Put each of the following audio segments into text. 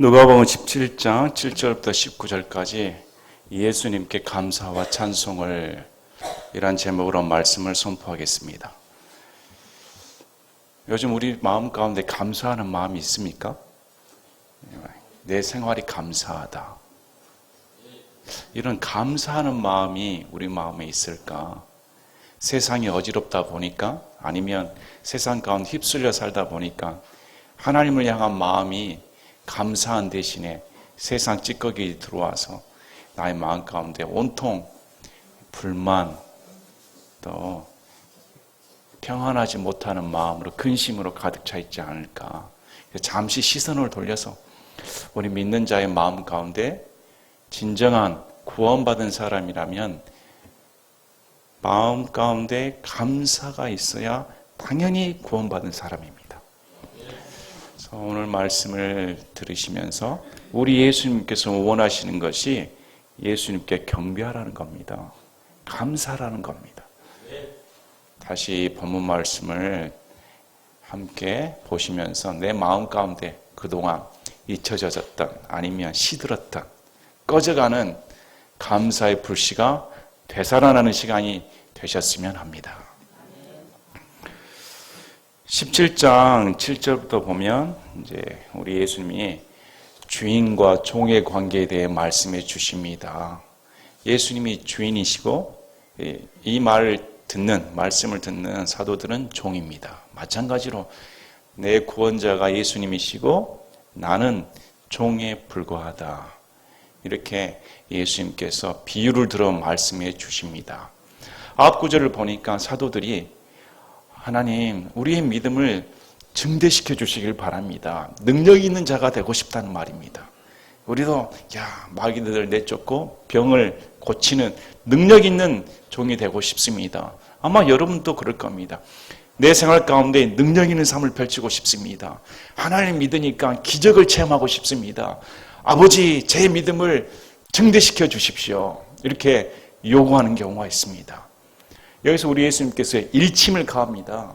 누가복음 17장 7절부터 19절까지 예수님께 감사와 찬송을 이란 제목으로 말씀을 선포하겠습니다. 요즘 우리 마음 가운데 감사하는 마음이 있습니까? 내 생활이 감사하다. 이런 감사하는 마음이 우리 마음에 있을까? 세상이 어지럽다 보니까, 아니면 세상 가운데 휩쓸려 살다 보니까 하나님을 향한 마음이 감사한 대신에 세상 찌꺼기 들어와서 나의 마음 가운데 온통 불만, 또 평안하지 못하는 마음으로, 근심으로 가득 차 있지 않을까. 잠시 시선을 돌려서 우리 믿는 자의 마음 가운데 진정한 구원받은 사람이라면 마음 가운데 감사가 있어야 당연히 구원받은 사람입니다. 오늘 말씀을 들으시면서 우리 예수님께서 원하시는 것이 예수님께 경배하라는 겁니다. 감사라는 겁니다. 다시 본문 말씀을 함께 보시면서 내 마음 가운데 그동안 잊혀졌던, 아니면 시들었던, 꺼져가는 감사의 불씨가 되살아나는 시간이 되셨으면 합니다. 17장 7절부터 보면 이제 우리 예수님이 주인과 종의 관계에 대해 말씀해 주십니다. 예수님이 주인이시고 이 말씀을 듣는 사도들은 종입니다. 마찬가지로 내 구원자가 예수님이시고 나는 종에 불과하다. 이렇게 예수님께서 비유를 들어 말씀해 주십니다. 앞 구절을 보니까 사도들이 하나님, 우리의 믿음을 증대시켜 주시길 바랍니다. 능력 있는 자가 되고 싶다는 말입니다. 우리도 마귀들을 내쫓고 병을 고치는 능력 있는 종이 되고 싶습니다. 아마 여러분도 그럴 겁니다. 내 생활 가운데 능력 있는 삶을 펼치고 싶습니다. 하나님 믿으니까 기적을 체험하고 싶습니다. 아버지, 제 믿음을 증대시켜 주십시오. 이렇게 요구하는 경우가 있습니다. 여기서 우리 예수님께서 일침을 가합니다.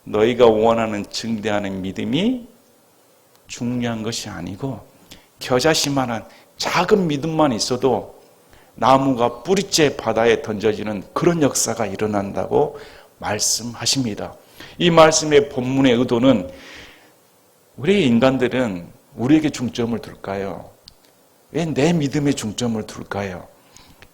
너희가 원하는 증대하는 믿음이 중요한 것이 아니고 겨자씨만한 작은 믿음만 있어도 나무가 뿌리째 바다에 던져지는 그런 역사가 일어난다고 말씀하십니다. 이 말씀의 본문의 의도는 우리 인간들은 우리에게 중점을 둘까요? 왜 내 믿음에 중점을 둘까요?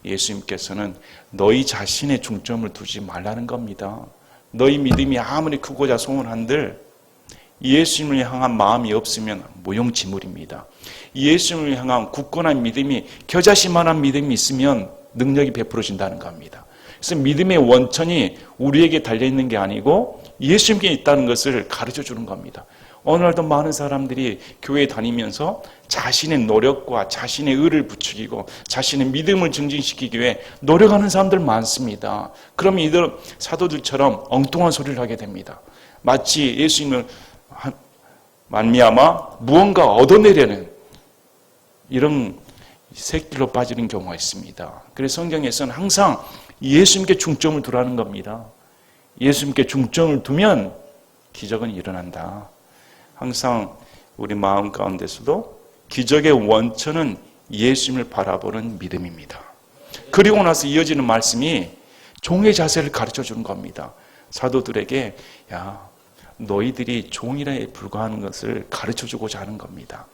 예수님께서는 너희 자신의 중점을 두지 말라는 겁니다. 너희 믿음이 아무리 크고자 소원한들 예수님을 향한 마음이 없으면 무용지물입니다. 예수님을 향한 굳건한 믿음이 겨자씨만한 믿음이 있으면 능력이 베풀어진다는 겁니다. 그래서 믿음의 원천이 우리에게 달려있는 게 아니고 예수님께 있다는 것을 가르쳐 주는 겁니다. 오늘도 많은 사람들이 교회에 다니면서 자신의 노력과 자신의 의를 부추기고 자신의 믿음을 증진시키기 위해 노력하는 사람들 많습니다. 그러면 이들 사도들처럼 엉뚱한 소리를 하게 됩니다. 마치 예수님을 말미암아 무언가 얻어내려는 이런 새길로 빠지는 경우가 있습니다. 그래서 성경에서는 항상 예수님께 중점을 두라는 겁니다. 예수님께 중점을 두면 기적은 일어난다. 항상 우리 마음 가운데서도 기적의 원천은 예수님을 바라보는 믿음입니다. 그리고 나서 이어지는 말씀이 종의 자세를 가르쳐 주는 겁니다. 사도들에게 너희들이 종이라에 불과한 것을 가르쳐 주고자 하는 겁니다.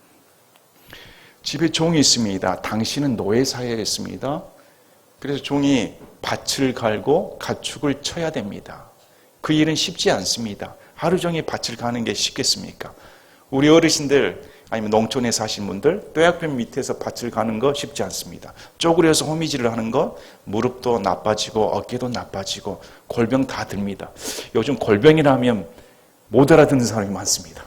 집에 종이 있습니다. 당신은 노예 사회에 있습니다. 그래서 종이 밭을 갈고 가축을 쳐야 됩니다. 그 일은 쉽지 않습니다. 하루 종일 밭을 가는 게 쉽겠습니까? 우리 어르신들 아니면 농촌에 사신 분들 뙤약볕 밑에서 밭을 가는 거 쉽지 않습니다. 쪼그려서 호미질을 하는 거 무릎도 나빠지고 어깨도 나빠지고 골병 다 듭니다. 요즘 골병이라면 못 알아듣는 사람이 많습니다.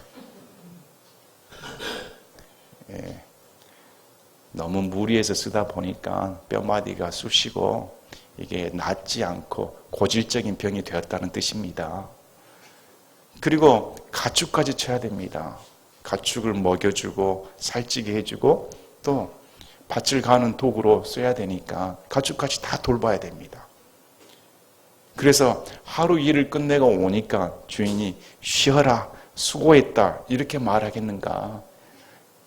너무 무리해서 쓰다 보니까 뼈마디가 쑤시고 이게 낫지 않고 고질적인 병이 되었다는 뜻입니다. 그리고 가축까지 쳐야 됩니다. 가축을 먹여주고 살찌게 해주고 또 밭을 가는 도구로 써야 되니까 가축까지 다 돌봐야 됩니다. 그래서 하루 일을 끝내고 오니까 주인이 쉬어라, 수고했다 이렇게 말하겠는가?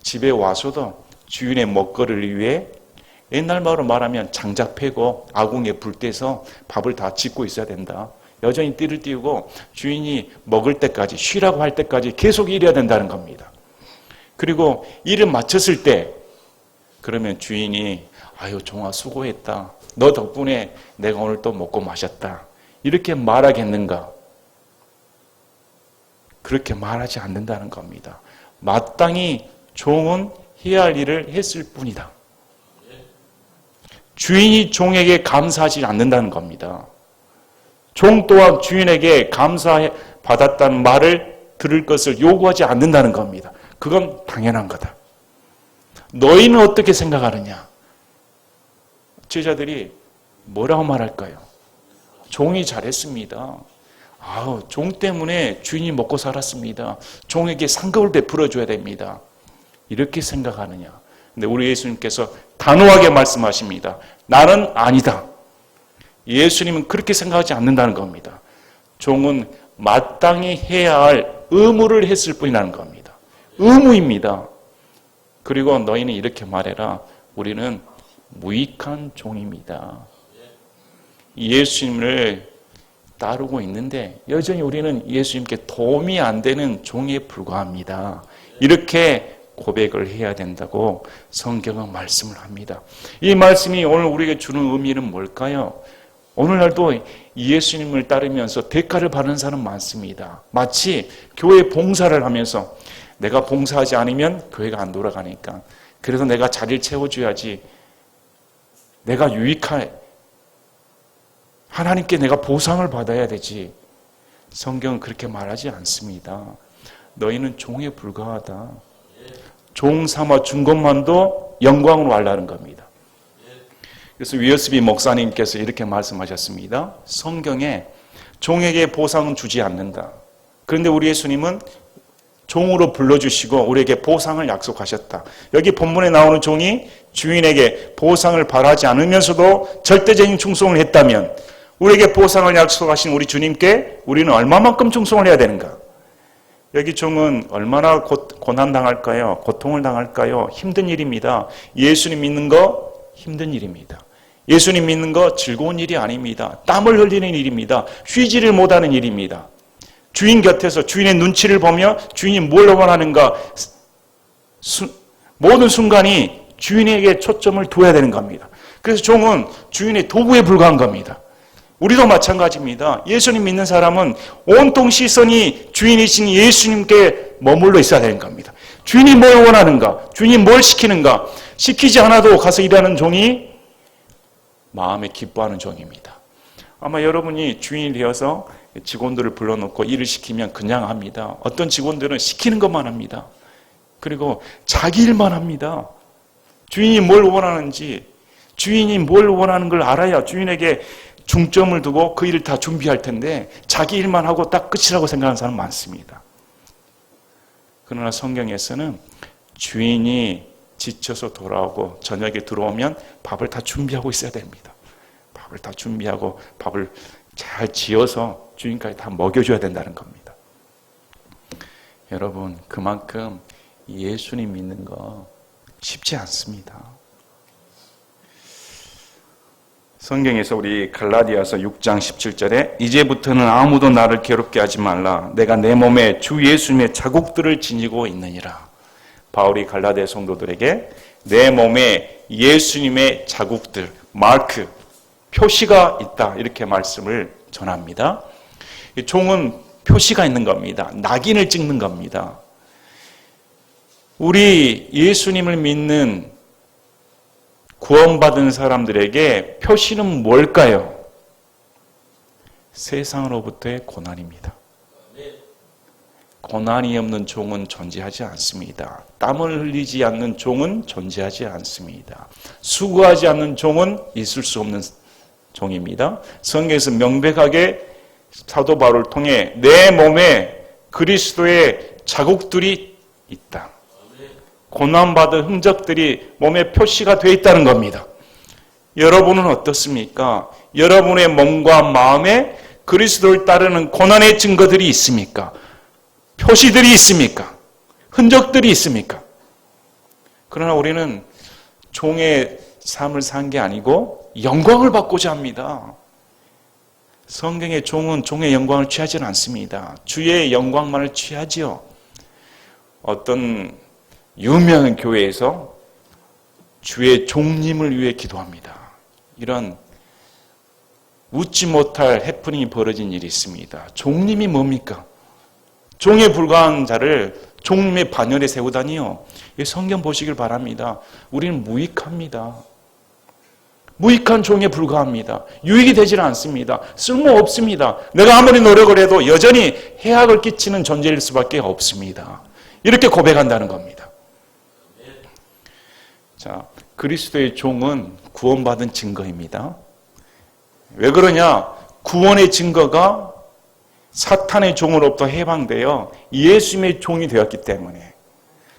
집에 와서도 주인의 먹거리를 위해 옛날 말로 말하면 장작 패고 아궁이에 불 떼서 밥을 다 짓고 있어야 된다. 여전히 띠를 띄우고 주인이 먹을 때까지, 쉬라고 할 때까지 계속 일해야 된다는 겁니다. 그리고 일을 마쳤을 때 그러면 주인이 아유 종아 수고했다. 너 덕분에 내가 오늘 또 먹고 마셨다. 이렇게 말하겠는가? 그렇게 말하지 않는다는 겁니다. 마땅히 종은 해야 할 일을 했을 뿐이다. 주인이 종에게 감사하지 않는다는 겁니다. 종 또한 주인에게 감사받았다는 말을 들을 것을 요구하지 않는다는 겁니다. 그건 당연한 거다. 너희는 어떻게 생각하느냐? 제자들이 뭐라고 말할까요? 종이 잘했습니다. 종 때문에 주인이 먹고 살았습니다. 종에게 상급을 베풀어 줘야 됩니다. 이렇게 생각하느냐? 근데 우리 예수님께서 단호하게 말씀하십니다. 나는 아니다. 예수님은 그렇게 생각하지 않는다는 겁니다. 종은 마땅히 해야 할 의무를 했을 뿐이라는 겁니다. 의무입니다. 그리고 너희는 이렇게 말해라. 우리는 무익한 종입니다. 예수님을 따르고 있는데 여전히 우리는 예수님께 도움이 안 되는 종에 불과합니다. 이렇게 고백을 해야 된다고 성경은 말씀을 합니다. 이 말씀이 오늘 우리에게 주는 의미는 뭘까요? 오늘날도 예수님을 따르면서 대가를 받는 사람 많습니다. 마치 교회 봉사를 하면서 내가 봉사하지 않으면 교회가 안 돌아가니까 그래서 내가 자리를 채워줘야지 내가 유익한 하나님께 내가 보상을 받아야 되지. 성경은 그렇게 말하지 않습니다. 너희는 종에 불과하다. 종 삼아 준 것만도 영광으로 알라는 겁니다. 그래서 위어스비 목사님께서 이렇게 말씀하셨습니다. 성경에 종에게 보상은 주지 않는다. 그런데 우리 예수님은 종으로 불러주시고 우리에게 보상을 약속하셨다. 여기 본문에 나오는 종이 주인에게 보상을 바라지 않으면서도 절대적인 충성을 했다면 우리에게 보상을 약속하신 우리 주님께 우리는 얼마만큼 충성을 해야 되는가? 여기 종은 얼마나 고난당할까요? 고통을 당할까요? 힘든 일입니다. 예수님 믿는 거 힘든 일입니다. 예수님 믿는 거 즐거운 일이 아닙니다. 땀을 흘리는 일입니다. 쉬지를 못하는 일입니다. 주인 곁에서 주인의 눈치를 보며 주인이 뭘 원하는가 모든 순간이 주인에게 초점을 둬야 되는 겁니다. 그래서 종은 주인의 도구에 불과한 겁니다. 우리도 마찬가지입니다. 예수님 믿는 사람은 온통 시선이 주인이신 예수님께 머물러 있어야 되는 겁니다. 주인이 뭘 원하는가? 주인이 뭘 시키는가? 시키지 않아도 가서 일하는 종이 마음에 기뻐하는 종입니다. 아마 여러분이 주인이 되어서 직원들을 불러놓고 일을 시키면 그냥 합니다. 어떤 직원들은 시키는 것만 합니다. 그리고 자기 일만 합니다. 주인이 뭘 원하는지, 주인이 뭘 원하는 걸 알아야 주인에게 중점을 두고 그 일을 다 준비할 텐데 자기 일만 하고 딱 끝이라고 생각하는 사람 많습니다. 그러나 성경에서는 주인이 지쳐서 돌아오고 저녁에 들어오면 밥을 다 준비하고 있어야 됩니다. 밥을 다 준비하고 밥을 잘 지어서 주인까지 다 먹여줘야 된다는 겁니다. 여러분, 그만큼 예수님 믿는 거 쉽지 않습니다. 성경에서 우리 갈라디아서 6장 17절에 이제부터는 아무도 나를 괴롭게 하지 말라. 내가 내 몸에 주 예수님의 자국들을 지니고 있느니라. 바울이 갈라디아 성도들에게 내 몸에 예수님의 자국들, 마크, 표시가 있다. 이렇게 말씀을 전합니다. 종은 표시가 있는 겁니다. 낙인을 찍는 겁니다. 우리 예수님을 믿는 구원받은 사람들에게 표시는 뭘까요? 세상으로부터의 고난입니다. 고난이 없는 종은 존재하지 않습니다. 땀을 흘리지 않는 종은 존재하지 않습니다. 수고하지 않는 종은 있을 수 없는 종입니다. 성경에서 명백하게 사도 바울을 통해 내 몸에 그리스도의 자국들이 있다. 고난받은 흔적들이 몸에 표시가 되어 있다는 겁니다. 여러분은 어떻습니까? 여러분의 몸과 마음에 그리스도를 따르는 고난의 증거들이 있습니까? 표시들이 있습니까? 흔적들이 있습니까? 그러나 우리는 종의 삶을 산 게 아니고 영광을 받고자 합니다. 성경의 종은 종의 영광을 취하지는 않습니다. 주의 영광만을 취하지요. 어떤 유명한 교회에서 주의 종님을 위해 기도합니다. 이런 웃지 못할 해프닝이 벌어진 일이 있습니다. 종님이 뭡니까? 종에 불과한 자를 종님의 반열에 세우다니요. 성경 보시길 바랍니다. 우리는 무익합니다. 무익한 종에 불과합니다. 유익이 되질 않습니다. 쓸모없습니다. 내가 아무리 노력을 해도 여전히 해악을 끼치는 존재일 수밖에 없습니다. 이렇게 고백한다는 겁니다. 자, 그리스도의 종은 구원받은 증거입니다. 왜 그러냐? 구원의 증거가 사탄의 종으로부터 해방되어 예수님의 종이 되었기 때문에.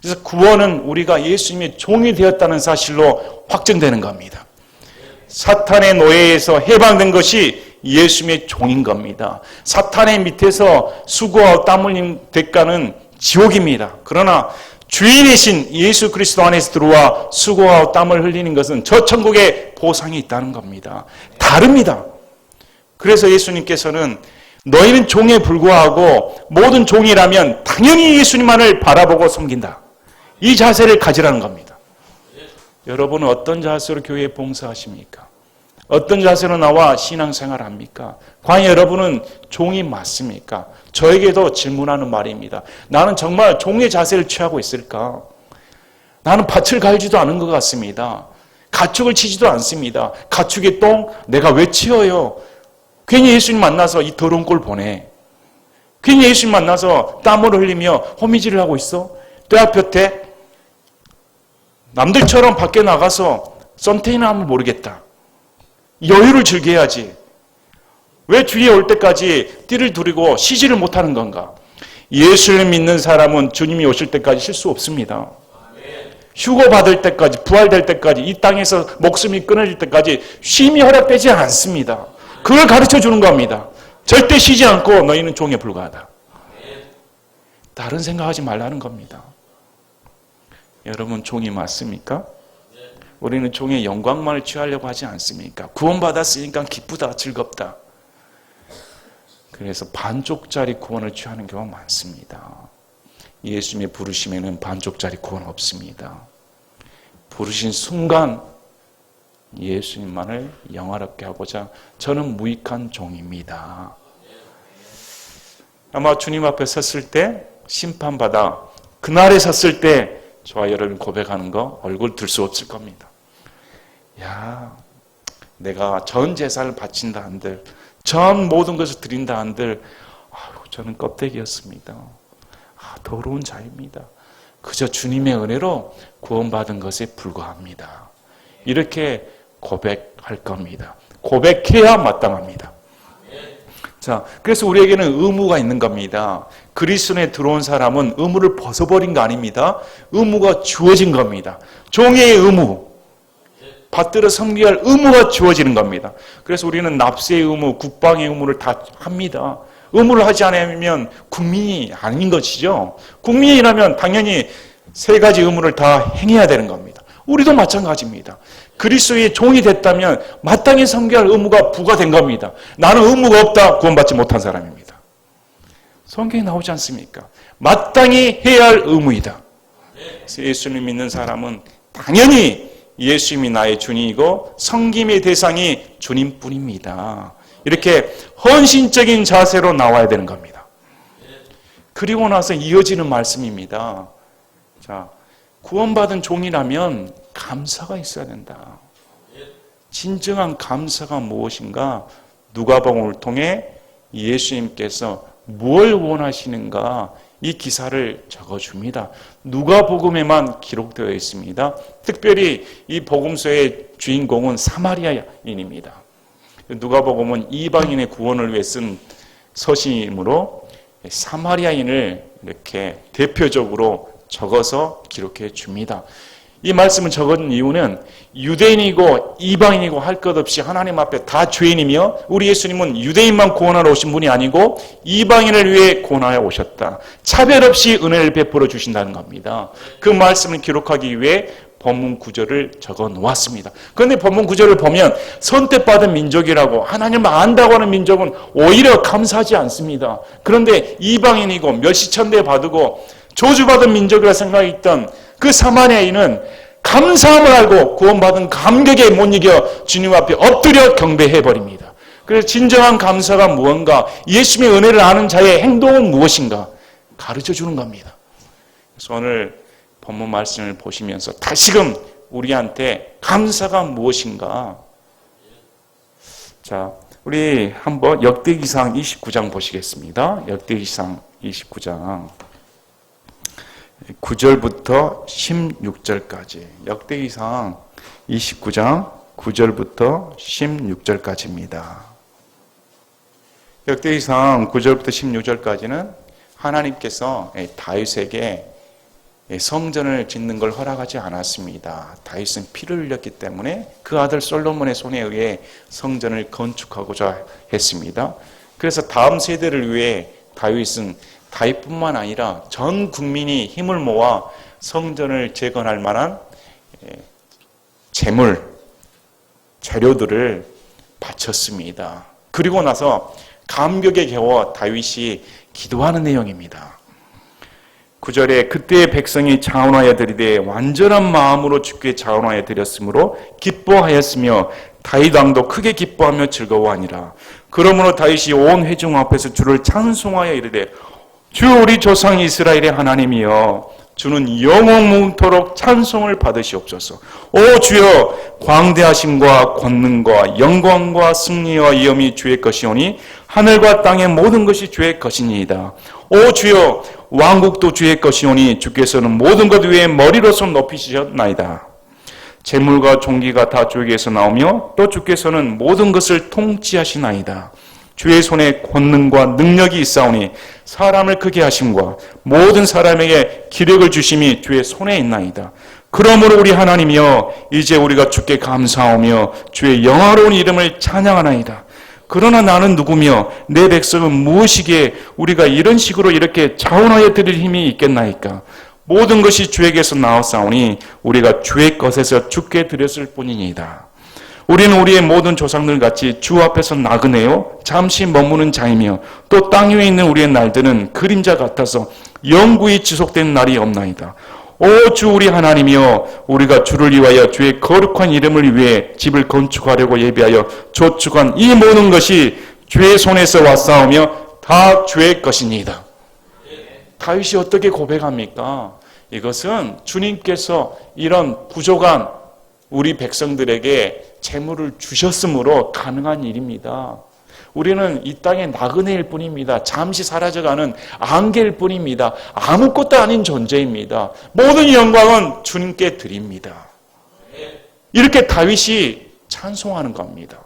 그래서 구원은 우리가 예수님의 종이 되었다는 사실로 확정되는 겁니다. 사탄의 노예에서 해방된 것이 예수님의 종인 겁니다. 사탄의 밑에서 수고하고 땀 흘린 대가는 지옥입니다. 그러나 주인이신 예수 그리스도 안에서 들어와 수고하고 땀을 흘리는 것은 저 천국에 보상이 있다는 겁니다. 다릅니다. 그래서 예수님께서는 너희는 종에 불과하고 모든 종이라면 당연히 예수님만을 바라보고 섬긴다. 이 자세를 가지라는 겁니다. 여러분은 어떤 자세로 교회에 봉사하십니까? 어떤 자세로 나와 신앙생활을 합니까? 과연 여러분은 종이 맞습니까? 저에게도 질문하는 말입니다. 나는 정말 종의 자세를 취하고 있을까? 나는 밭을 갈지도 않은 것 같습니다. 가축을 치지도 않습니다. 가축의 똥 내가 왜 치워요? 괜히 예수님 만나서 이 더러운 꼴 보내. 괜히 예수님 만나서 땀을 흘리며 호미질을 하고 있어? 떼아볕에 남들처럼 밖에 나가서 썬테이너 하면 모르겠다. 여유를 즐겨야지. 왜 주위에 올 때까지 띠를 두르고 쉬지를 못하는 건가? 예수를 믿는 사람은 주님이 오실 때까지 쉴 수 없습니다. 휴거 받을 때까지, 부활될 때까지, 이 땅에서 목숨이 끊어질 때까지 쉼이 허락되지 않습니다. 그걸 가르쳐 주는 겁니다. 절대 쉬지 않고 너희는 종에 불과하다. 다른 생각하지 말라는 겁니다. 여러분 종이 맞습니까? 우리는 종의 영광만을 취하려고 하지 않습니까? 구원받았으니까 기쁘다, 즐겁다. 그래서 반쪽짜리 구원을 취하는 경우가 많습니다. 예수님의 부르심에는 반쪽짜리 구원 없습니다. 부르신 순간 예수님만을 영화롭게 하고자 저는 무익한 종입니다. 아마 주님 앞에 섰을 때 심판받아 그날에 섰을 때 저와 여러분 고백하는 거 얼굴 들 수 없을 겁니다. 야, 내가 전 재산을 바친다 한들, 전 모든 것을 드린다 한들, 저는 껍데기였습니다. 더러운 자입니다. 그저 주님의 은혜로 구원받은 것에 불과합니다. 이렇게 고백할 겁니다. 고백해야 마땅합니다. 자, 그래서 우리에게는 의무가 있는 겁니다. 그리스도에 들어온 사람은 의무를 벗어버린 거 아닙니다. 의무가 주어진 겁니다. 종의 의무, 받들어 섬겨야 할 의무가 주어지는 겁니다. 그래서 우리는 납세의 의무, 국방의 의무를 다 합니다. 의무를 하지 않으면 국민이 아닌 것이죠. 국민이라면 당연히 세 가지 의무를 다 행해야 되는 겁니다. 우리도 마찬가지입니다. 그리스도의 종이 됐다면 마땅히 섬겨야 할 의무가 부과된 겁니다. 나는 의무가 없다, 구원받지 못한 사람입니다. 성경에 나오지 않습니까? 마땅히 해야 할 의무이다. 그래서 예수님 믿는 사람은 당연히 예수님이 나의 주님이고 섬김의 대상이 주님뿐입니다. 이렇게 헌신적인 자세로 나와야 되는 겁니다. 그리고 나서 이어지는 말씀입니다. 자, 구원받은 종이라면 감사가 있어야 된다. 진정한 감사가 무엇인가? 누가복음을 통해 예수님께서 뭘 원하시는가? 이 기사를 적어줍니다. 누가복음에만 기록되어 있습니다. 특별히 이 복음서의 주인공은 사마리아인입니다. 누가복음은 이방인의 구원을 위해 쓴 서신이므로 사마리아인을 이렇게 대표적으로 적어서 기록해 줍니다. 이 말씀을 적은 이유는 유대인이고 이방인이고 할 것 없이 하나님 앞에 다 죄인이며 우리 예수님은 유대인만 구원하러 오신 분이 아니고 이방인을 위해 구원하여 오셨다. 차별 없이 은혜를 베풀어 주신다는 겁니다. 그 말씀을 기록하기 위해 본문 구절을 적어 놓았습니다. 그런데 본문 구절을 보면 선택받은 민족이라고 하나님을 안다고 하는 민족은 오히려 감사하지 않습니다. 그런데 이방인이고 멸시천대 받고 저주받은 민족이라 생각했던 그 사마리아인은 감사함을 알고 구원받은 감격에 못 이겨 주님 앞에 엎드려 경배해버립니다. 그래서 진정한 감사가 무언가, 예수님의 은혜를 아는 자의 행동은 무엇인가 가르쳐주는 겁니다. 그래서 오늘 본문 말씀을 보시면서 다시금 우리한테 감사가 무엇인가. 자, 우리 한번 역대기상 29장 보시겠습니다. 역대기상 29장 9절부터 16절까지. 역대기상 29장 9절부터 16절까지입니다. 역대기상 9절부터 16절까지는 하나님께서 다윗에게 성전을 짓는 걸 허락하지 않았습니다. 다윗은 피를 흘렸기 때문에 그 아들 솔로몬의 손에 의해 성전을 건축하고자 했습니다. 그래서 다음 세대를 위해 다윗은 다윗뿐만 아니라 전 국민이 힘을 모아 성전을 재건할 만한 재료들을 바쳤습니다. 그리고 나서 감격에 겨워 다윗이 기도하는 내용입니다. 9절에 그때의 백성이 자원하여 드리되 완전한 마음으로 주께 자원하여 드렸으므로 기뻐하였으며 다윗 왕도 크게 기뻐하며 즐거워하니라. 그러므로 다윗이 온 회중 앞에서 주를 찬송하여 이르되 주 우리 조상 이스라엘의 하나님이여 주는 영원토록 찬송을 받으시옵소서. 오 주여 광대하심과 권능과 영광과 승리와 위엄이 주의 것이오니 하늘과 땅의 모든 것이 주의 것이니이다. 오 주여 왕국도 주의 것이오니 주께서는 모든 것 위에 머리로서 높이시셨나이다. 재물과 종기가 다 주에게서 나오며 또 주께서는 모든 것을 통치하시나이다. 주의 손에 권능과 능력이 있사오니 사람을 크게 하심과 모든 사람에게 기력을 주심이 주의 손에 있나이다. 그러므로 우리 하나님이여 이제 우리가 주께 감사하며 주의 영화로운 이름을 찬양하나이다. 그러나 나는 누구며 내 백성은 무엇이기에 우리가 이런 식으로 이렇게 자원하여 드릴 힘이 있겠나이까. 모든 것이 주에게서 나왔사오니 우리가 주의 것에서 주께 드렸을 뿐이니이다. 우리는 우리의 모든 조상들 같이 주 앞에서 나그네요 잠시 머무는 자이며 또 땅 위에 있는 우리의 날들은 그림자 같아서 영구히 지속된 날이 없나이다. 오 주 우리 하나님이여 우리가 주를 위하여 주의 거룩한 이름을 위해 집을 건축하려고 예비하여 조축한 이 모든 것이 주의 손에서 왔사오며 다 주의 것이니이다. 다윗이 어떻게 고백합니까? 이것은 주님께서 이런 부족한 우리 백성들에게 재물을 주셨으므로 가능한 일입니다. 우리는 이 땅의 나그네일 뿐입니다. 잠시 사라져가는 안개일 뿐입니다. 아무것도 아닌 존재입니다. 모든 영광은 주님께 드립니다. 이렇게 다윗이 찬송하는 겁니다.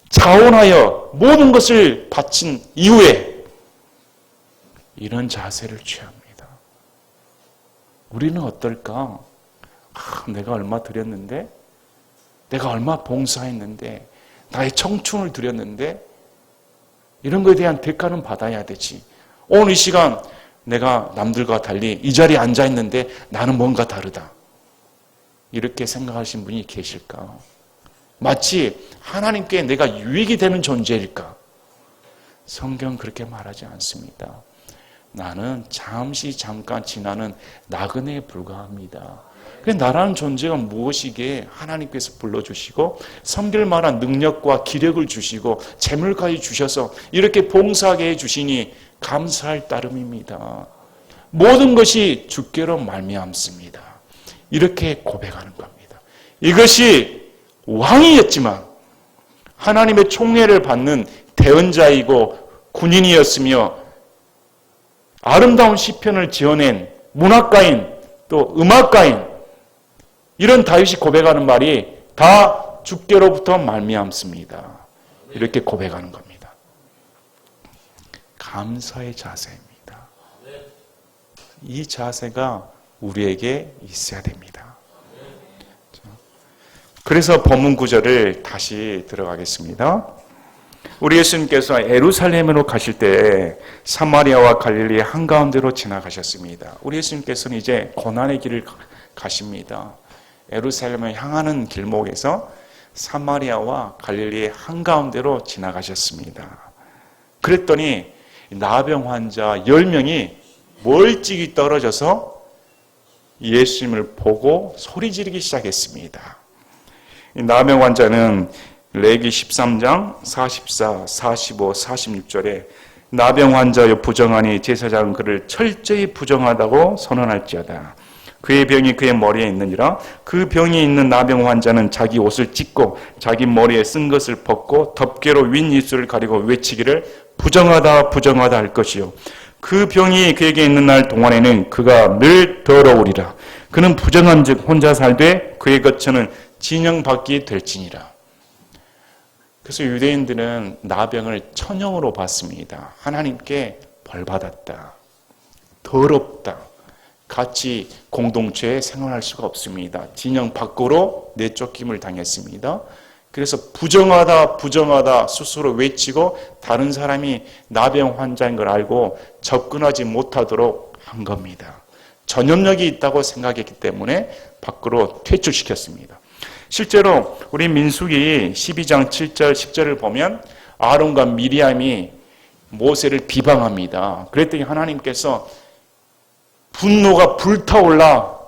자원하여 모든 것을 바친 이후에 이런 자세를 취합니다. 우리는 어떨까? 내가 얼마 드렸는데, 내가 얼마 봉사했는데, 나의 청춘을 드렸는데, 이런 것에 대한 대가는 받아야 되지. 오늘 이 시간 내가 남들과 달리 이 자리에 앉아 있는데 나는 뭔가 다르다. 이렇게 생각하신 분이 계실까? 마치 하나님께 내가 유익이 되는 존재일까? 성경은 그렇게 말하지 않습니다. 나는 잠깐 지나는 나그네에 불과합니다. 나라는 존재가 무엇이기에 하나님께서 불러주시고 섬길 만한 능력과 기력을 주시고 재물까지 주셔서 이렇게 봉사하게 해주시니 감사할 따름입니다. 모든 것이 주께로 말미암습니다. 이렇게 고백하는 겁니다. 이것이 왕이었지만 하나님의 총애를 받는 대언자이고 군인이었으며 아름다운 시편을 지어낸 문학가인 또 음악가인 이런 다윗이 고백하는 말이 다 주께로부터 말미암습니다. 이렇게 고백하는 겁니다. 감사의 자세입니다. 이 자세가 우리에게 있어야 됩니다. 그래서 본문 구절을 다시 들어가겠습니다. 우리 예수님께서 예루살렘으로 가실 때 사마리아와 갈릴리 한가운데로 지나가셨습니다. 우리 예수님께서는 이제 고난의 길을 가십니다. 예루살렘을 향하는 길목에서 사마리아와 갈릴리의 한가운데로 지나가셨습니다. 그랬더니 나병 환자 10명이 멀찍이 떨어져서 예수님을 보고 소리 지르기 시작했습니다. 이 나병 환자는 레기 13장 44, 45, 46절에 나병 환자여 부정하니 제사장은 그를 철저히 부정하다고 선언할지어다. 그의 병이 그의 머리에 있느니라. 그 병이 있는 나병 환자는 자기 옷을 찢고 자기 머리에 쓴 것을 벗고 덮개로 윗입술을 가리고 외치기를 부정하다 부정하다 할 것이요. 그 병이 그에게 있는 날 동안에는 그가 늘 더러우리라. 그는 부정한 즉 혼자 살되 그의 거처는 진영받기 될지니라. 그래서 유대인들은 나병을 천형으로 봤습니다. 하나님께 벌받았다. 더럽다. 같이 공동체에 생활할 수가 없습니다. 진영 밖으로 내쫓김을 당했습니다. 그래서 부정하다 부정하다 스스로 외치고 다른 사람이 나병 환자인 걸 알고 접근하지 못하도록 한 겁니다. 전염력이 있다고 생각했기 때문에 밖으로 퇴출시켰습니다. 실제로 우리 민수기 12장 7절 10절을 보면 아론과 미리암이 모세를 비방합니다. 그랬더니 하나님께서 분노가 불타올라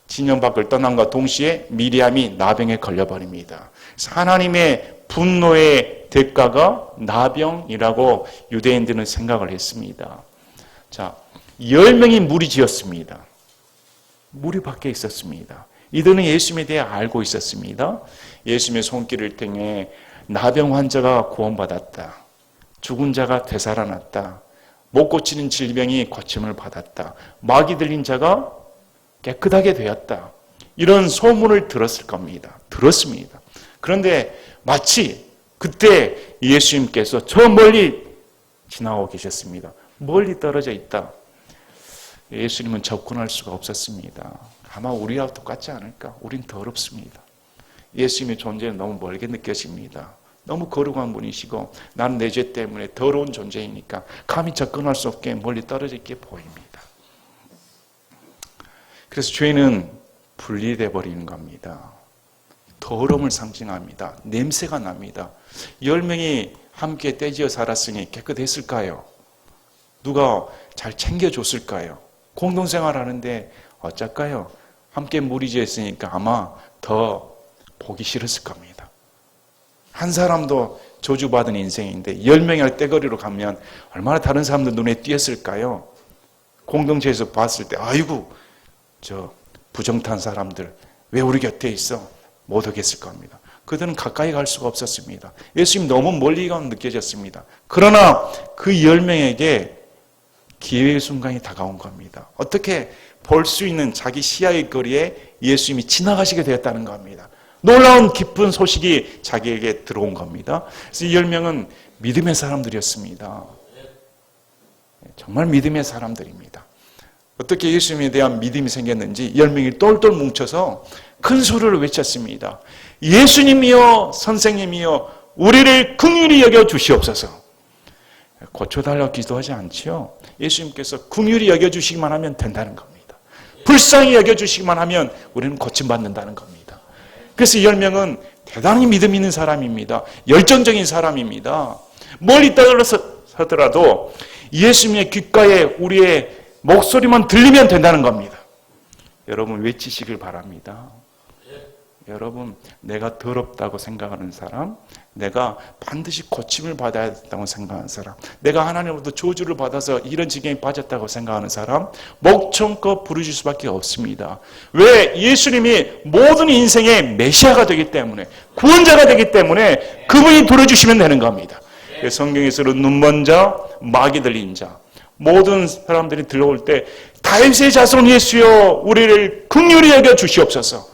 진영 밖을 떠남과 동시에 미리암이 나병에 걸려버립니다. 그래서 하나님의 분노의 대가가 나병이라고 유대인들은 생각을 했습니다. 자, 10명이 무리지었습니다. 무리 밖에 있었습니다. 이들은 예수님에 대해 알고 있었습니다. 예수님의 손길을 통해 나병 환자가 구원받았다. 죽은 자가 되살아났다. 못 고치는 질병이 고침을 받았다. 마귀 들린 자가 깨끗하게 되었다. 이런 소문을 들었을 겁니다. 들었습니다. 그런데 마치 그때 예수님께서 저 멀리 지나고 계셨습니다. 멀리 떨어져 있다. 예수님은 접근할 수가 없었습니다. 아마 우리와 똑같지 않을까? 우린 더럽습니다. 예수님의 존재는 너무 멀게 느껴집니다. 너무 거룩한 분이시고 나는 내 죄 때문에 더러운 존재이니까 감히 접근할 수 없게 멀리 떨어져 있게 보입니다. 그래서 죄는 분리돼 버리는 겁니다. 더러움을 상징합니다. 냄새가 납니다. 10명이 함께 떼지어 살았으니 깨끗했을까요? 누가 잘 챙겨줬을까요? 공동생활하는데 어쩔까요? 함께 무리지어 있으니까 아마 더 보기 싫었을 겁니다. 한 사람도 저주받은 인생인데 10명이 떼거리로 가면 얼마나 다른 사람들 눈에 띄었을까요? 공동체에서 봤을 때 아이고 저 부정탄 사람들 왜 우리 곁에 있어? 못 오겠을 겁니다. 그들은 가까이 갈 수가 없었습니다. 예수님 너무 멀리 가 느껴졌습니다. 그러나 그 10명에게 기회의 순간이 다가온 겁니다. 어떻게 볼 수 있는 자기 시야의 거리에 예수님이 지나가시게 되었다는 겁니다. 놀라운 기쁜 소식이 자기에게 들어온 겁니다. 그래서 이 10명은 믿음의 사람들이었습니다. 정말 믿음의 사람들입니다. 어떻게 예수님에 대한 믿음이 생겼는지 10명이 똘똘 뭉쳐서 큰 소리를 외쳤습니다. 예수님이여 선생님이여 우리를 긍휼히 여겨 주시옵소서. 고쳐달라고 기도하지 않지요. 예수님께서 긍휼히 여겨주시기만 하면 된다는 겁니다. 불쌍히 여겨주시기만 하면 우리는 고침받는다는 겁니다. 그래서 이 10명은 대단히 믿음 있는 사람입니다. 열정적인 사람입니다. 멀리 떨어서더라도 예수님의 귓가에 우리의 목소리만 들리면 된다는 겁니다. 여러분 외치시길 바랍니다. 여러분 내가 더럽다고 생각하는 사람, 내가 반드시 고침을 받아야 된다고 생각하는 사람, 내가 하나님으로부터 저주를 받아서 이런 지경에 빠졌다고 생각하는 사람 목청껏 부르실 수밖에 없습니다. 왜? 예수님이 모든 인생의 메시아가 되기 때문에, 구원자가 되기 때문에 그분이 들어주시면 되는 겁니다. 성경에서는 눈먼 자, 마귀 들린 자, 모든 사람들이 들어올 때 다윗의 자손 예수여 우리를 긍휼히 여겨 주시옵소서,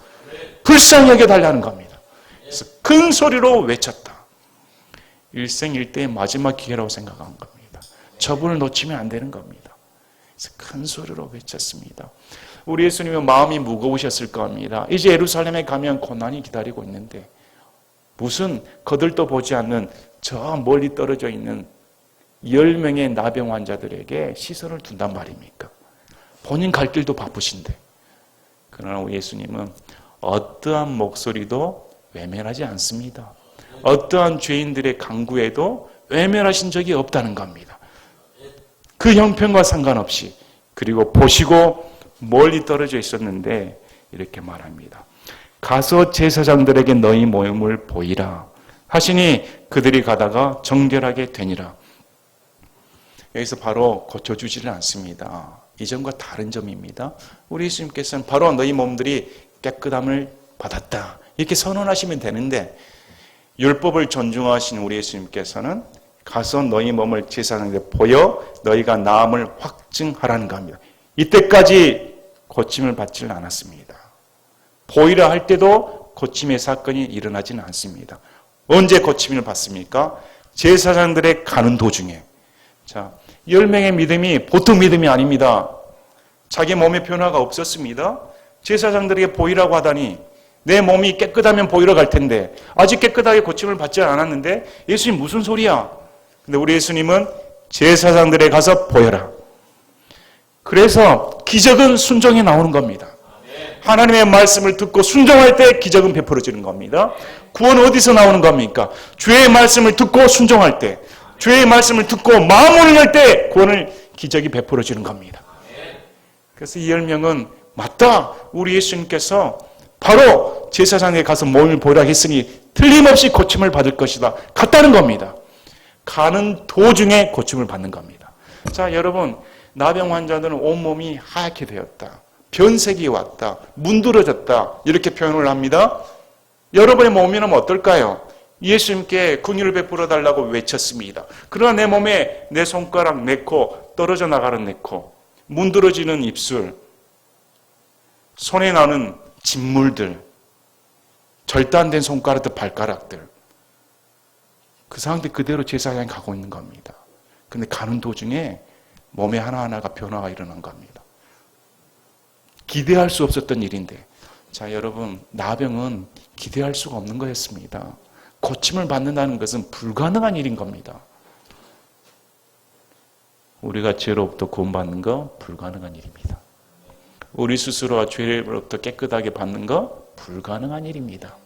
불쌍히 여겨달라는 겁니다. 그래서 큰 소리로 외쳤다. 일생일대의 마지막 기회라고 생각한 겁니다. 저분을 놓치면 안 되는 겁니다. 그래서 큰 소리로 외쳤습니다. 우리 예수님은 마음이 무거우셨을 겁니다. 이제 예루살렘에 가면 고난이 기다리고 있는데 무슨 거들떠 보지 않는 저 멀리 떨어져 있는 10명의 나병 환자들에게 시선을 둔단 말입니까? 본인 갈 길도 바쁘신데 그러나 우리 예수님은 어떠한 목소리도 외면하지 않습니다. 어떠한 죄인들의 간구에도 외면하신 적이 없다는 겁니다. 그 형편과 상관없이. 그리고 보시고 멀리 떨어져 있었는데 이렇게 말합니다. 가서 제사장들에게 너희 모임을 보이라 하시니 그들이 가다가 정결하게 되니라. 여기서 바로 고쳐주지는 않습니다. 이전과 다른 점입니다. 우리 예수님께서는 바로 너희 몸들이 깨끗함을 받았다 이렇게 선언하시면 되는데, 율법을 존중하신 우리 예수님께서는 가서 너희 몸을 제사장에게 보여 너희가 나음을 확증하라는 겁니다. 이때까지 고침을 받지는 않았습니다. 보이라 할 때도 고침의 사건이 일어나지는 않습니다. 언제 고침을 받습니까? 제사장들의 가는 도중에. 자, 10명의 믿음이 보통 믿음이 아닙니다. 자기 몸에 변화가 없었습니다. 제사장들에게 보이라고 하다니 내 몸이 깨끗하면 보이러 갈 텐데 아직 깨끗하게 고침을 받지 않았는데 예수님 무슨 소리야? 근데 우리 예수님은 제사장들에 가서 보여라. 그래서 기적은 순종에 나오는 겁니다. 하나님의 말씀을 듣고 순종할 때 기적은 베풀어지는 겁니다. 구원은 어디서 나오는 겁니까? 주의 말씀을 듣고 순종할 때, 주의 말씀을 듣고 마음을 열 때 기적이 베풀어지는 겁니다. 그래서 이 10명은 맞다. 우리 예수님께서 바로 제사장에 가서 몸을 보라 했으니 틀림없이 고침을 받을 것이다. 갔다는 겁니다. 가는 도중에 고침을 받는 겁니다. 자, 여러분, 나병 환자들은 온몸이 하얗게 되었다. 변색이 왔다. 문드러졌다. 이렇게 표현을 합니다. 여러분의 몸이면 어떨까요? 예수님께 긍휼을 베풀어 달라고 외쳤습니다. 그러나 내 몸에 내 손가락, 내 코, 떨어져 나가는 내 코, 문드러지는 입술, 손에 나는 진물들, 절단된 손가락들, 발가락들, 그 상태 그대로 제사장에 가고 있는 겁니다. 근데 가는 도중에 몸에 하나하나가 변화가 일어난 겁니다. 기대할 수 없었던 일인데, 자, 여러분, 나병은 기대할 수가 없는 거였습니다. 고침을 받는다는 것은 불가능한 일인 겁니다. 우리가 죄로부터 구원받는 거 불가능한 일입니다. 우리 스스로가 죄로부터 깨끗하게 받는 거 불가능한 일입니다.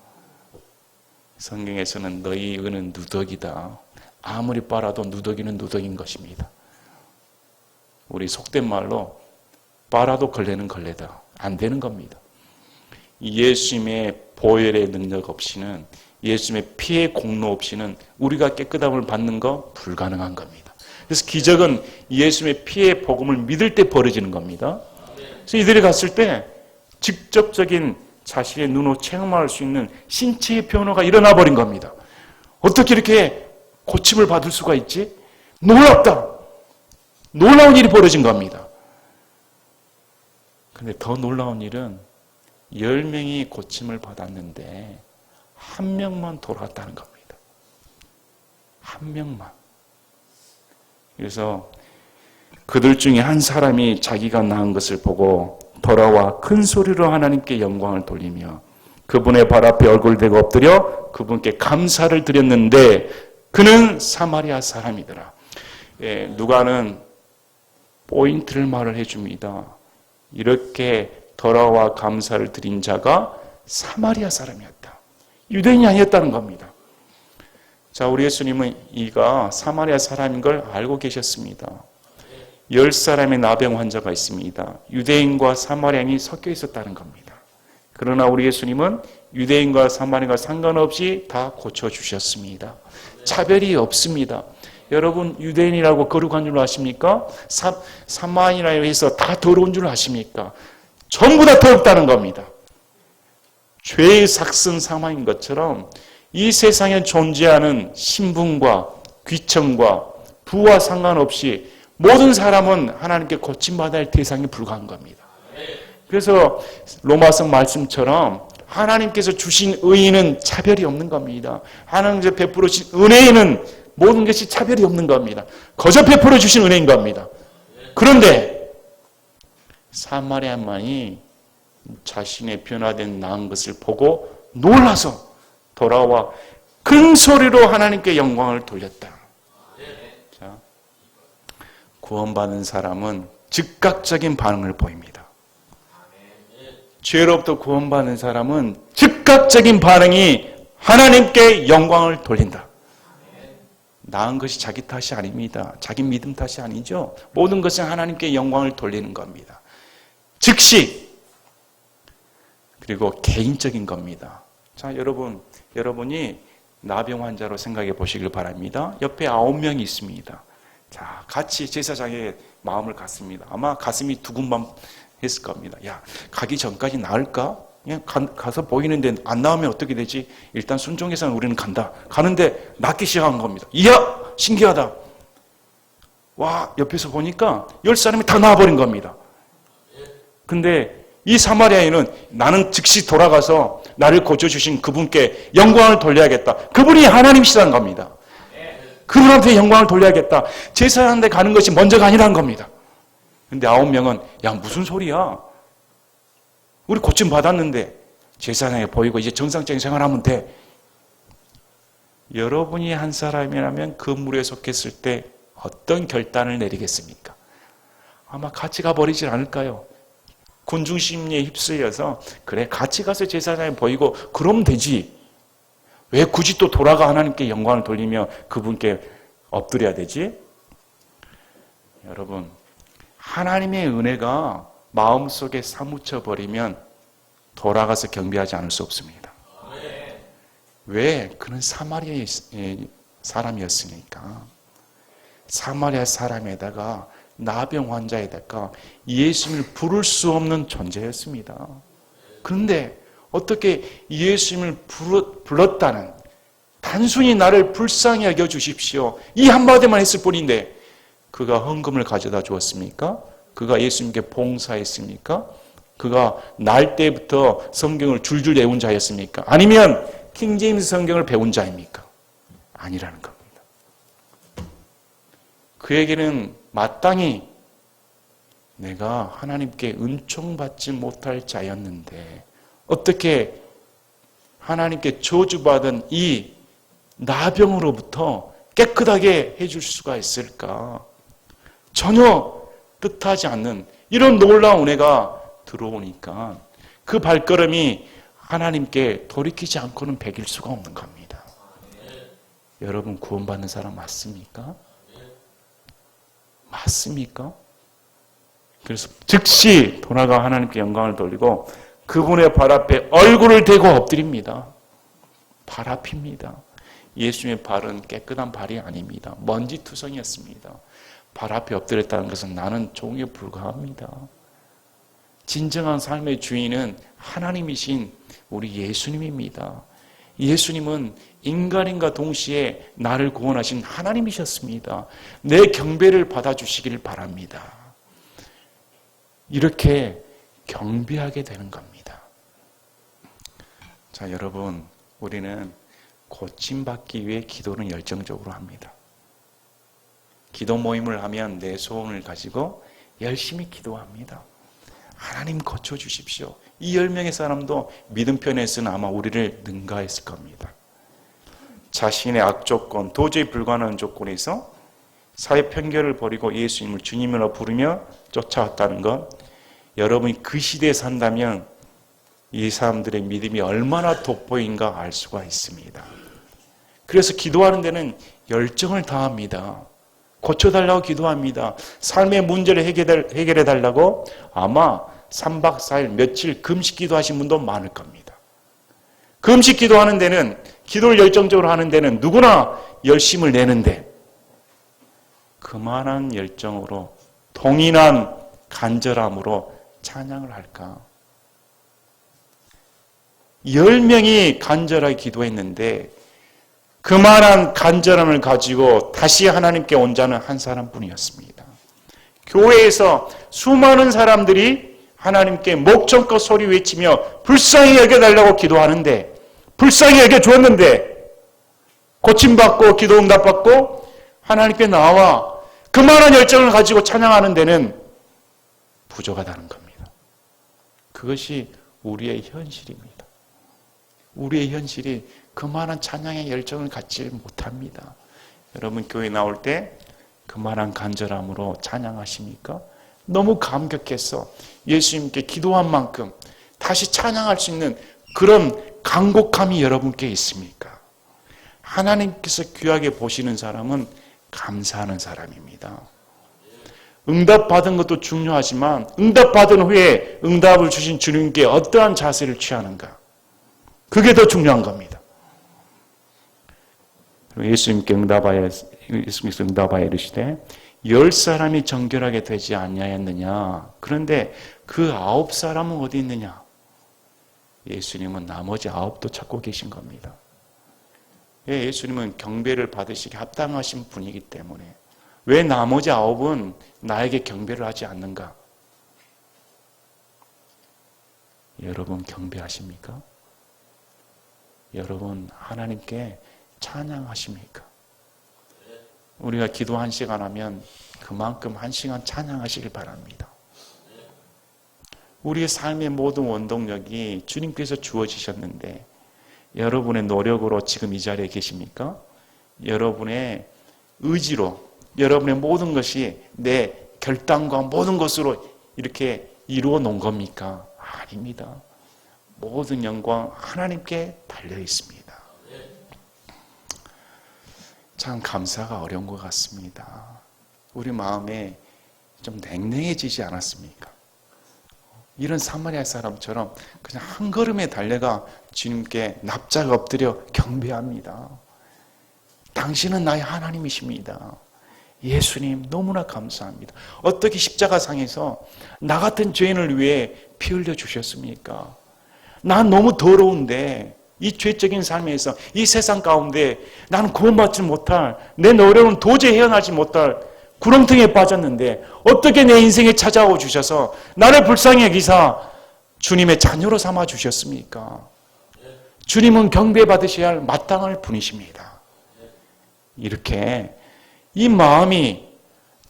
성경에서는 너희 의는 누더기다. 아무리 빨아도 누더기는 누더기인 것입니다. 우리 속된 말로 빨아도 걸레는 걸레다. 안 되는 겁니다. 예수님의 보혈의 능력 없이는, 예수님의 피의 공로 없이는 우리가 깨끗함을 받는 거 불가능한 겁니다. 그래서 기적은 예수님의 피의 복음을 믿을 때 벌어지는 겁니다. 그래서 이들이 갔을 때 직접적인 자신의 눈으로 체험할 수 있는 신체의 변화가 일어나 버린 겁니다. 어떻게 이렇게 고침을 받을 수가 있지? 놀랍다. 놀라운 일이 벌어진 겁니다. 그런데 더 놀라운 일은 10명이 고침을 받았는데 한 명만 돌아왔다는 겁니다. 한 명만. 그래서 그들 중에 한 사람이 자기가 낳은 것을 보고 돌아와 큰 소리로 하나님께 영광을 돌리며 그분의 발 앞에 얼굴 대고 엎드려 그분께 감사를 드렸는데 그는 사마리아 사람이더라. 누가는 포인트를 말을 해줍니다. 이렇게 돌아와 감사를 드린 자가 사마리아 사람이었다. 유대인이 아니었다는 겁니다. 자, 우리 예수님은 이가 사마리아 사람인 걸 알고 계셨습니다. 10사람의 나병 환자가 있습니다. 유대인과 사마리아인이 섞여 있었다는 겁니다. 그러나 우리 예수님은 유대인과 사마리아인과 상관없이 다 고쳐주셨습니다. 차별이 없습니다. 여러분, 유대인이라고 거룩한 줄 아십니까? 사마리아인이라고 해서 다 더러운 줄 아십니까? 전부 다 더럽다는 겁니다. 죄의 삭슨 사망인 것처럼 이 세상에 존재하는 신분과 귀천과 부와 상관없이 모든 사람은 하나님께 고침받아야 할 대상에 불과한 겁니다. 그래서 로마서 말씀처럼 하나님께서 주신 의의는 차별이 없는 겁니다. 하나님께서 베풀어 주신 은혜에는 모든 것이 차별이 없는 겁니다. 거저 베풀어 주신 은혜인 겁니다. 그런데 사마리아만이 자신의 변화된 나은 것을 보고 놀라서 돌아와 큰 소리로 하나님께 영광을 돌렸다. 자, 구원받은 사람은 즉각적인 반응을 보입니다. 죄로부터 구원받는 사람은 즉각적인 반응이 하나님께 영광을 돌린다. 나은 것이 자기 탓이 아닙니다. 자기 믿음 탓이 아니죠. 모든 것은 하나님께 영광을 돌리는 겁니다. 즉시, 그리고 개인적인 겁니다. 자, 여러분이 나병 환자로 생각해 보시길 바랍니다. 옆에 9명이 있습니다. 자, 같이 제사장의 마음을 갖습니다. 아마 가슴이 두근밤 했을 겁니다. 야, 가기 전까지 나을까? 그냥 가서 보이는데 안 나오면 어떻게 되지? 일단 순종해서는 우리는 간다. 가는데 낫기 시작한 겁니다. 이야! 신기하다. 와, 옆에서 보니까 10사람이 다 나와버린 겁니다. 근데 이 사마리아인은 나는 즉시 돌아가서 나를 고쳐주신 그분께 영광을 돌려야겠다. 그분이 하나님이시라는 겁니다. 그분한테 영광을 돌려야겠다. 제사장한테 가는 것이 먼저가 아니라는 겁니다. 근데 9명은 야, 무슨 소리야? 우리 고침 받았는데 제사장에 보이고 이제 정상적인 생활하면 돼. 여러분이 한 사람이라면 그 무리에 속했을 때 어떤 결단을 내리겠습니까? 아마 같이 가버리질 않을까요? 군중심리에 휩쓸려서 그래 같이 가서 제사장에 보이고 그러면 되지. 왜 굳이 또 돌아가 하나님께 영광을 돌리며 그분께 엎드려야 되지? 여러분, 하나님의 은혜가 마음속에 사무쳐 버리면 돌아가서 경배하지 않을 수 없습니다. 왜? 그는 사마리아 사람이었으니까. 사마리아 사람에다가 나병 환자에다가 예수님을 부를 수 없는 존재였습니다. 그런데 어떻게 예수님을 불렀다는, 단순히 나를 불쌍히 여겨 주십시오, 이 한마디만 했을 뿐인데 그가 헌금을 가져다 주었습니까? 그가 예수님께 봉사했습니까? 그가 날 때부터 성경을 줄줄 외운 자였습니까? 아니면 킹제임스 성경을 배운 자입니까? 아니라는 겁니다. 그에게는 마땅히 내가 하나님께 은총받지 못할 자였는데 어떻게 하나님께 저주받은 이 나병으로부터 깨끗하게 해줄 수가 있을까? 전혀 뜻하지 않는 이런 놀라운 은혜가 들어오니까 그 발걸음이 하나님께 돌이키지 않고는 배길 수가 없는 겁니다. 여러분, 구원받는 사람 맞습니까? 맞습니까? 그래서 즉시 돌아가 하나님께 영광을 돌리고 그분의 발 앞에 얼굴을 대고 엎드립니다. 발 앞입니다. 예수님의 발은 깨끗한 발이 아닙니다. 먼지투성이었습니다. 발 앞에 엎드렸다는 것은 나는 종에 불과합니다. 진정한 삶의 주인은 하나님이신 우리 예수님입니다. 예수님은 인간인과 동시에 나를 구원하신 하나님이셨습니다. 내 경배를 받아주시길 바랍니다. 이렇게 경배하게 되는 겁니다. 자, 여러분, 우리는 고침받기 위해 기도는 열정적으로 합니다. 기도 모임을 하면 내 소원을 가지고 열심히 기도합니다. 하나님 고쳐주십시오. 이 10명의 사람도 믿음편에서는 아마 우리를 능가했을 겁니다. 자신의 악조건, 도저히 불가능한 조건에서 사회 편견을 버리고 예수님을 주님으로 부르며 쫓아왔다는 것, 여러분이 그 시대에 산다면 이 사람들의 믿음이 얼마나 돋보인가 알 수가 있습니다. 그래서 기도하는 데는 열정을 다합니다. 고쳐달라고 기도합니다. 삶의 문제를 해결해달라고 아마 3박 4일 며칠 금식 기도하신 분도 많을 겁니다. 금식 기도하는 데는, 기도를 열정적으로 하는 데는 누구나 열심을 내는데 그만한 열정으로, 동일한 간절함으로 찬양을 할까? 10명이 간절하게 기도했는데 그만한 간절함을 가지고 다시 하나님께 온 자는 한 사람뿐이었습니다. 교회에서 수많은 사람들이 하나님께 목청껏 소리 외치며 불쌍히 여겨달라고 기도하는데, 불쌍히 여겨주었는데 고침받고 기도 응답받고 하나님께 나와 그만한 열정을 가지고 찬양하는 데는 부족하다는 겁니다. 그것이 우리의 현실입니다. 우리의 현실이 그만한 찬양의 열정을 갖지 못합니다. 여러분, 교회 나올 때 그만한 간절함으로 찬양하십니까? 너무 감격해서 예수님께 기도한 만큼 다시 찬양할 수 있는 그런 간곡함이 여러분께 있습니까? 하나님께서 귀하게 보시는 사람은 감사하는 사람입니다. 응답받은 것도 중요하지만 응답받은 후에 응답을 주신 주님께 어떠한 자세를 취하는가, 그게 더 중요한 겁니다. 예수님께서 응답하여 이르시되 10사람이 정결하게 되지 아니하였느냐. 그런데 그 9사람은 어디 있느냐? 예수님은 나머지 9도 찾고 계신 겁니다. 예수님은 경배를 받으시기 합당하신 분이기 때문에 왜 나머지 9은 나에게 경배를 하지 않는가? 여러분 경배하십니까? 여러분 하나님께 찬양하십니까? 우리가 기도 1시간 하면 그만큼 1시간 찬양하시길 바랍니다. 우리의 삶의 모든 원동력이 주님께서 주어지셨는데 여러분의 노력으로 지금 이 자리에 계십니까? 여러분의 의지로, 여러분의 모든 것이 내 결단과 모든 것으로 이렇게 이루어 놓은 겁니까? 아닙니다. 모든 영광 하나님께 달려 있습니다. 참 감사가 어려운 것 같습니다. 우리 마음에 좀 냉랭해지지 않았습니까? 이런 사마리아 사람처럼 그냥 한 걸음에 달려가 주님께 납작 엎드려 경배합니다. 당신은 나의 하나님이십니다. 예수님 너무나 감사합니다. 어떻게 십자가상에서 나 같은 죄인을 위해 피 흘려 주셨습니까? 난 너무 더러운데 이 죄적인 삶에서 이 세상 가운데 나는 구원받지 못할, 내 노력은 도저히 헤어나지 못할 구렁텅이에 빠졌는데 어떻게 내 인생에 찾아오 주셔서 나를 불쌍히 여기사 주님의 자녀로 삼아 주셨습니까? 주님은 경배받으셔야 할 마땅할 분이십니다. 이렇게 이 마음이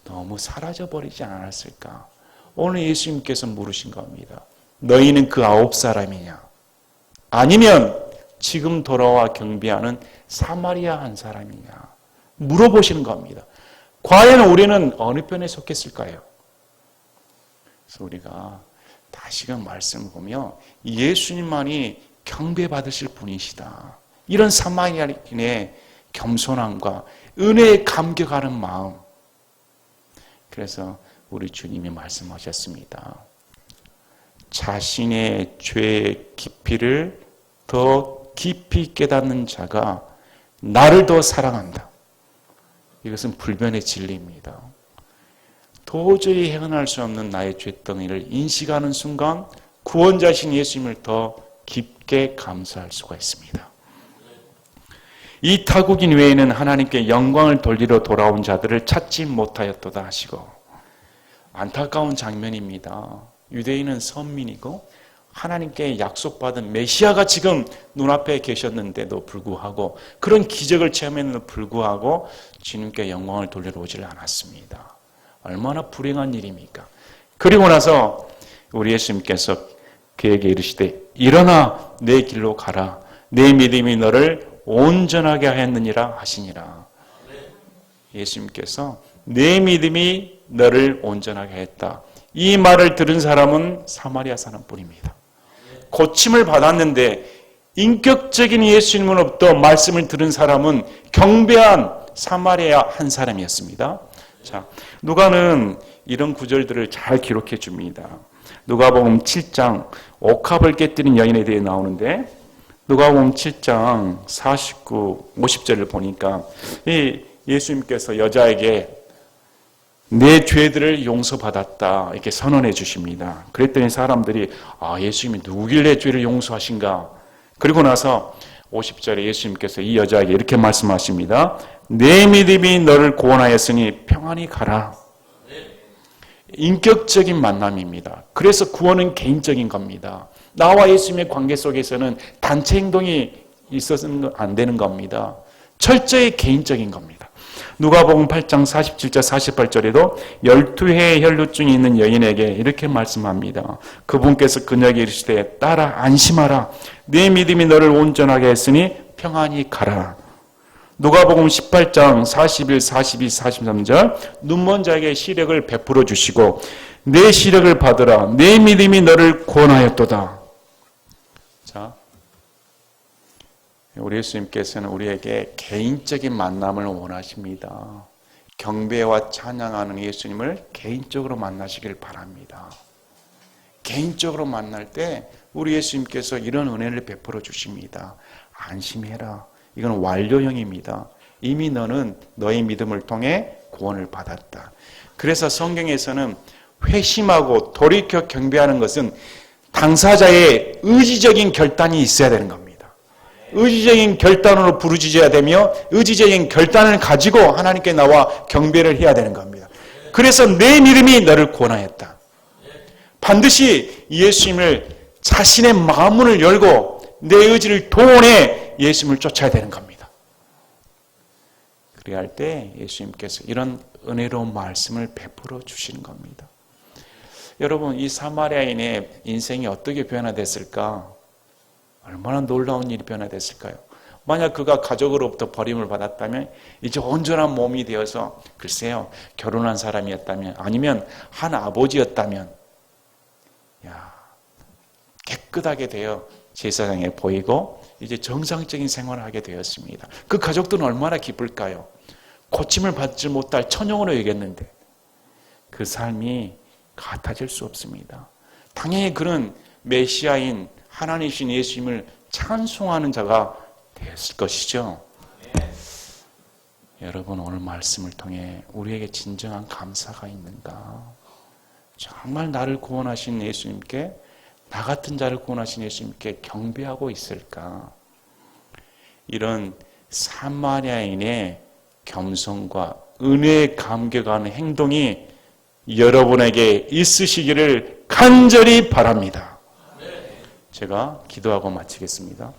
너무 사라져버리지 않았을까? 오늘 예수님께서 물으신 겁니다. 너희는 그 9사람이냐? 아니면 지금 돌아와 경배하는 사마리아 한 사람이냐? 물어보시는 겁니다. 과연 우리는 어느 편에 속했을까요? 그래서 우리가 다시금 말씀을 보며 예수님만이 경배받으실 분이시다. 이런 사마리아인의 겸손함과 은혜에 감격하는 마음. 그래서 우리 주님이 말씀하셨습니다. 자신의 죄의 깊이를 더 깊이 깨닫는 자가 나를 더 사랑한다. 이것은 불변의 진리입니다. 도저히 헤어날 수 없는 나의 죄덩이를 인식하는 순간 구원자신 예수님을 더 깊게 감사할 수가 있습니다. 이 타국인 외에는 하나님께 영광을 돌리러 돌아온 자들을 찾지 못하였도다 하시고, 안타까운 장면입니다. 유대인은 선민이고 하나님께 약속받은 메시아가 지금 눈앞에 계셨는데도 불구하고, 그런 기적을 체험했는데도 불구하고 주님께 영광을 돌리러 오질 않았습니다. 얼마나 불행한 일입니까? 그리고 나서 우리 예수님께서 그에게 이르시되 일어나 내 길로 가라. 내 믿음이 너를 온전하게 하였느니라 하시니라. 예수님께서 내 믿음이 너를 온전하게 했다. 이 말을 들은 사람은 사마리아 사람뿐입니다. 고침을 받았는데 인격적인 예수님으로부터 말씀을 들은 사람은 경배한 사마리아 한 사람이었습니다. 자, 누가는 이런 구절들을 잘 기록해 줍니다. 누가복음 7장 옥합을 깨뜨린 여인에 대해 나오는데, 누가복음 7장 49, 50절을 보니까 이 예수님께서 여자에게 내 죄들을 용서받았다 이렇게 선언해 주십니다. 그랬더니 사람들이 예수님이 누구길래 죄를 용서하신가? 그리고 나서 50절에 예수님께서 이 여자에게 이렇게 말씀하십니다. 내 믿음이 너를 구원하였으니 평안히 가라. 인격적인 만남입니다. 그래서 구원은 개인적인 겁니다. 나와 예수님의 관계 속에서는 단체 행동이 있어서는 안 되는 겁니다. 철저히 개인적인 겁니다. 누가복음 8장 47절 48절에도 12해의 혈루증이 있는 여인에게 이렇게 말씀합니다. 그분께서 그녀에게 이르시되 딸아 안심하라. 네 믿음이 너를 온전하게 했으니 평안히 가라. 누가복음 18장 41, 42, 43절 눈먼 자에게 시력을 베풀어 주시고 내 시력을 받으라. 내 믿음이 너를 구원하였도다. 자, 우리 예수님께서는 우리에게 개인적인 만남을 원하십니다. 경배와 찬양하는 예수님을 개인적으로 만나시길 바랍니다. 개인적으로 만날 때 우리 예수님께서 이런 은혜를 베풀어 주십니다. 안심해라. 이건 완료형입니다. 이미 너는 너의 믿음을 통해 구원을 받았다. 그래서 성경에서는 회심하고 돌이켜 경배하는 것은 당사자의 의지적인 결단이 있어야 되는 겁니다. 의지적인 결단으로 부르짖어야 되며 의지적인 결단을 가지고 하나님께 나와 경배를 해야 되는 겁니다. 그래서 내 믿음이 너를 구원하였다. 반드시 예수님을 자신의 마음문을 열고 내 의지를 동원해 예수님을 쫓아야 되는 겁니다. 그래야 할 때 예수님께서 이런 은혜로운 말씀을 베풀어 주시는 겁니다. 여러분, 이 사마리아인의 인생이 어떻게 변화됐을까? 얼마나 놀라운 일이 변화됐을까요? 만약 그가 가족으로부터 버림을 받았다면 이제 온전한 몸이 되어서 글쎄요, 결혼한 사람이었다면 아니면 한 아버지였다면 깨끗하게 되어 제사장에 보이고 이제 정상적인 생활을 하게 되었습니다. 그 가족들은 얼마나 기쁠까요? 고침을 받지 못할 천영으로 여겼는데 그 삶이 같아질 수 없습니다. 당연히 그는 메시아인 하나님이신 예수님을 찬송하는 자가 되었을 것이죠. 여러분, 오늘 말씀을 통해 우리에게 진정한 감사가 있는가? 정말 나를 구원하신 예수님께, 나 같은 자를 구원하신 예수님께 경배하고 있을까? 이런 사마리아인의 겸손과 은혜에 감격하는 행동이 여러분에게 있으시기를 간절히 바랍니다. 제가 기도하고 마치겠습니다.